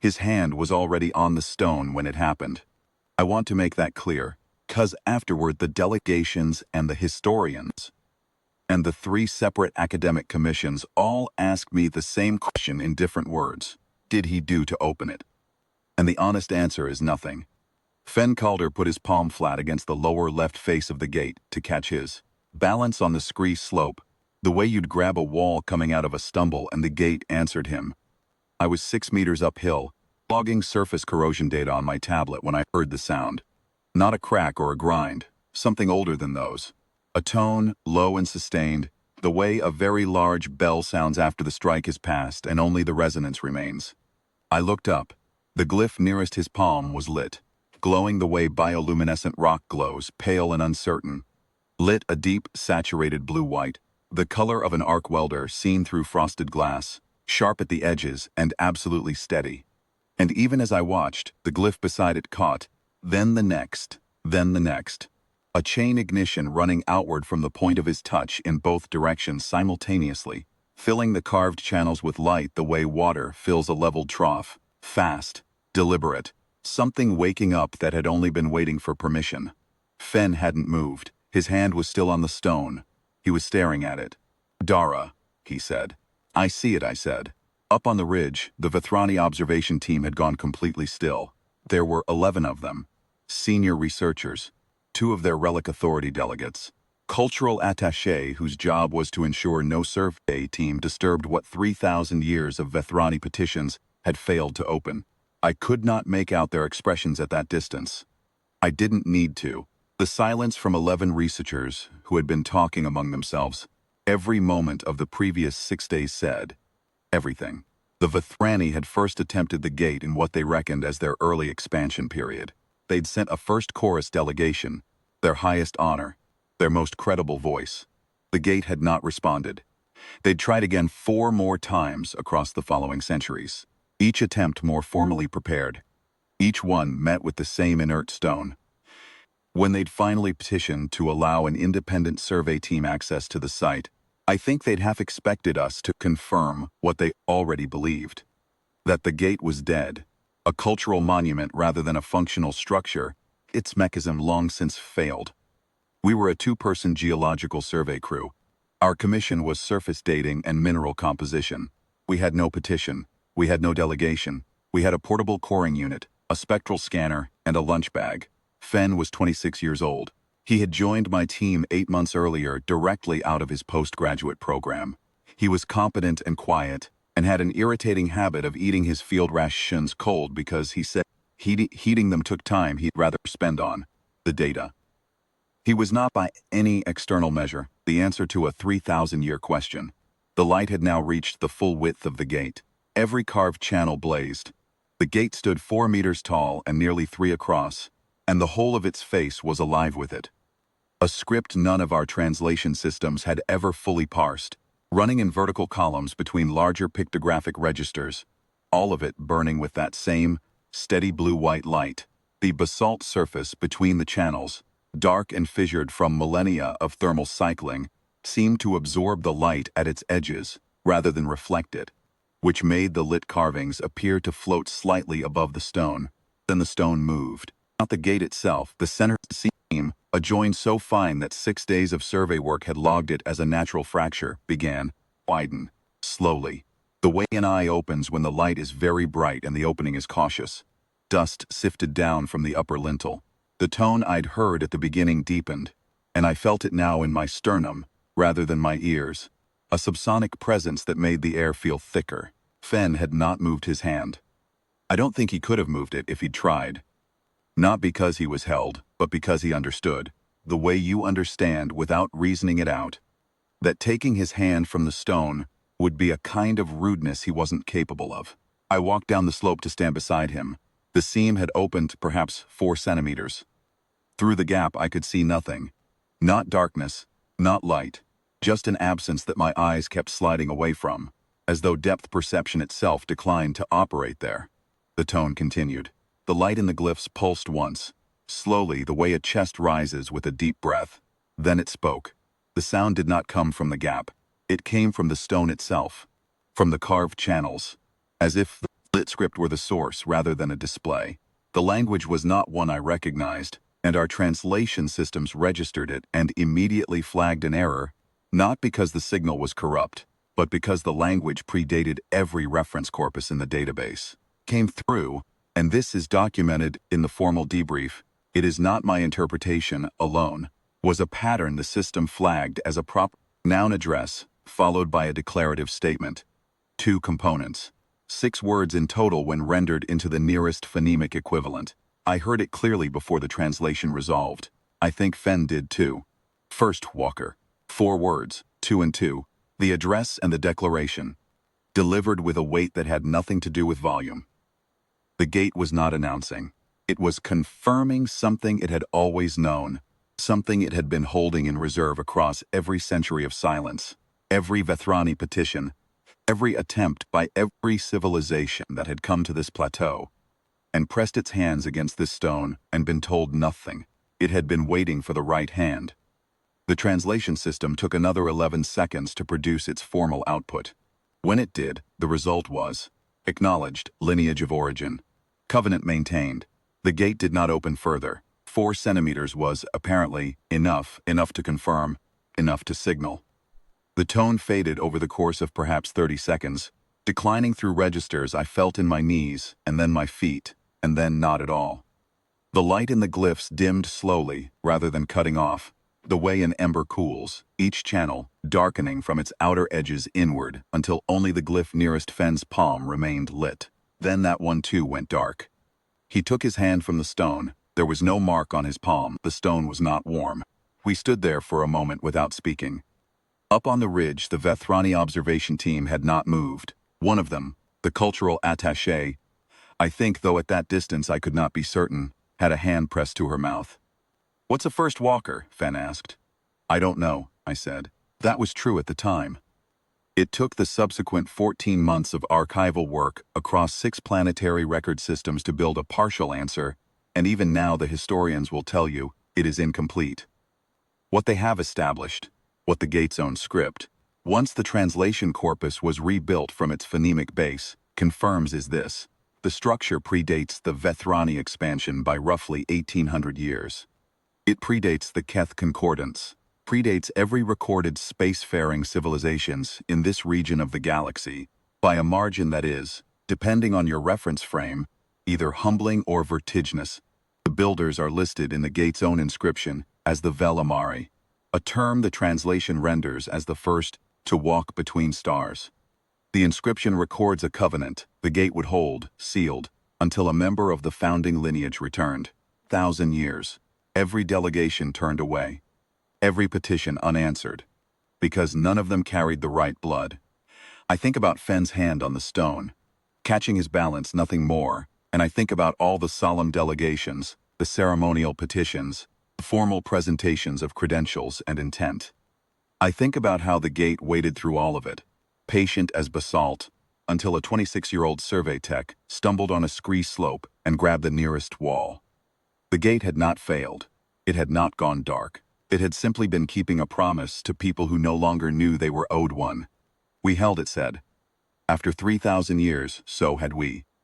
His hand was already on the stone when it happened. I want to make that clear, 'cause afterward the delegations and the historians and the 3 separate academic commissions all asked me the same question in different words. Did he do to open it? And the honest answer is nothing. Fen Calder put his palm flat against the lower left face of the gate to catch his balance on the scree slope, the way you'd grab a wall coming out of a stumble, and the gate answered him. I was 6 meters uphill, logging surface corrosion data on my tablet when I heard the sound. Not a crack or a grind, something older than those. A tone, low and sustained, the way a very large bell sounds after the strike has passed and only the resonance remains. I looked up. The glyph nearest his palm was lit, glowing the way bioluminescent rock glows, pale and uncertain. Lit a deep, saturated blue-white, the color of an arc welder seen through frosted glass, sharp at the edges and absolutely steady. And even as I watched, the glyph beside it caught, then the next, then the next. A chain ignition running outward from the point of his touch in both directions simultaneously, filling the carved channels with light the way water fills a leveled trough. Fast, deliberate, something waking up that had only been waiting for permission. Fen hadn't moved. His hand was still on the stone. He was staring at it. "Dara," he said. "I see it," I said. Up on the ridge, the Vethrani observation team had gone completely still. There were 11 of them. Senior researchers, 2 of their Relic Authority delegates, cultural attaché whose job was to ensure no survey team disturbed what 3,000 years of Vethrani petitions had failed to open. I could not make out their expressions at that distance. I didn't need to. The silence from 11 researchers who had been talking among themselves every moment of the previous 6 days said everything. The Vethrani had first attempted the gate in what they reckoned as their early expansion period. They'd sent a first chorus delegation, their highest honor, their most credible voice. The gate had not responded. They'd tried again 4 more times across the following centuries, each attempt more formally prepared. Each one met with the same inert stone. When they'd finally petitioned to allow an independent survey team access to the site, I think they'd half expected us to confirm what they already believed. That the gate was dead, a cultural monument rather than a functional structure, its mechanism long since failed. We were a 2-person geological survey crew. Our commission was surface dating and mineral composition. We had no petition. We had no delegation. We had a portable coring unit, a spectral scanner, and a lunch bag. Fen was 26 years old. He had joined my team 8 months earlier directly out of his postgraduate program. He was competent and quiet, and had an irritating habit of eating his field rations cold because he said heating them took time he'd rather spend on the data. He was not by any external measure the answer to a 3,000-year question. The light had now reached the full width of the gate. Every carved channel blazed. The gate stood 4 meters tall and nearly 3 across, and the whole of its face was alive with it. A script none of our translation systems had ever fully parsed, running in vertical columns between larger pictographic registers, all of it burning with that same steady blue-white light. The basalt surface between the channels, dark and fissured from millennia of thermal cycling, seemed to absorb the light at its edges rather than reflect it, which made the lit carvings appear to float slightly above the stone. Then the stone moved. Not the gate itself, the center seam, a join so fine that 6 days of survey work had logged it as a natural fracture, began widen, slowly. The way an eye opens when the light is very bright and the opening is cautious. Dust sifted down from the upper lintel. The tone I'd heard at the beginning deepened, and I felt it now in my sternum, rather than my ears. A subsonic presence that made the air feel thicker. Fen had not moved his hand. I don't think he could have moved it if he'd tried. Not because he was held, but because he understood, the way you understand without reasoning it out, that taking his hand from the stone would be a kind of rudeness he wasn't capable of. I walked down the slope to stand beside him. The seam had opened perhaps 4 centimeters. Through the gap I could see nothing. Not darkness, not light, just an absence that my eyes kept sliding away from, as though depth perception itself declined to operate there. The tone continued. The light in the glyphs pulsed once, slowly the way a chest rises with a deep breath. Then it spoke. The sound did not come from the gap. It came from the stone itself, from the carved channels, as if the Lit script were the source rather than a display. The language was not one I recognized, and our translation systems registered it and immediately flagged an error, not because the signal was corrupt, but because the language predated every reference corpus in the database. Came through, and this is documented in the formal debrief. It is not my interpretation alone. Was a pattern the system flagged as a proper noun address, followed by a declarative statement. 2 components. 6 words in total when rendered into the nearest phonemic equivalent. I heard it clearly before the translation resolved. I think Fen did too. First, Walker. 4 words, 2 and 2. The address and the declaration. Delivered with a weight that had nothing to do with volume. The gate was not announcing. It was confirming something it had always known, something it had been holding in reserve across every century of silence, every Vethrani petition, every attempt by every civilization that had come to this plateau, and pressed its hands against this stone and been told nothing. It had been waiting for the right hand. The translation system took another 11 seconds to produce its formal output. When it did, the result was acknowledged lineage of origin. Covenant maintained. The gate did not open further. 4 centimeters was, apparently, enough to confirm, enough to signal. The tone faded over the course of perhaps 30 seconds. Declining through registers, I felt in my knees, and then my feet, and then not at all. The light in the glyphs dimmed slowly, rather than cutting off, the way an ember cools, each channel darkening from its outer edges inward until only the glyph nearest Fen's palm remained lit. Then that one too went dark. He took his hand from the stone. There was no mark on his palm. The stone was not warm. We stood there for a moment without speaking. Up on the ridge, the Vethrani observation team had not moved. One of them, the cultural attaché, I think, though at that distance I could not be certain, had a hand pressed to her mouth. "What's a first walker?" Fen asked. "I don't know," I said. That was true at the time. It took the subsequent 14 months of archival work across 6 planetary record systems to build a partial answer, and even now the historians will tell you it is incomplete. What they have established, what the gate's own script, once the translation corpus was rebuilt from its phonemic base, confirms is this: the structure predates the Vethrani expansion by roughly 1800 years. It predates the Keth Concordance, predates every recorded spacefaring civilizations in this region of the galaxy by a margin that is, depending on your reference frame, either humbling or vertiginous. The builders are listed in the gate's own inscription as the Vel Amari, a term the translation renders as the first to walk between stars. The inscription records a covenant the gate would hold, sealed, until a member of the founding lineage returned. 1,000 years. Every delegation turned away. Every petition unanswered, because none of them carried the right blood. I think about Fen's hand on the stone, catching his balance, nothing more, and I think about all the solemn delegations, the ceremonial petitions, the formal presentations of credentials and intent. I think about how the gate waded through all of it, patient as basalt, until a 26-year-old survey tech stumbled on a scree slope and grabbed the nearest wall. The gate had not failed. It had not gone dark. It had simply been keeping a promise to people who no longer knew they were owed one. We held, it said. After 3,000 years, so had we.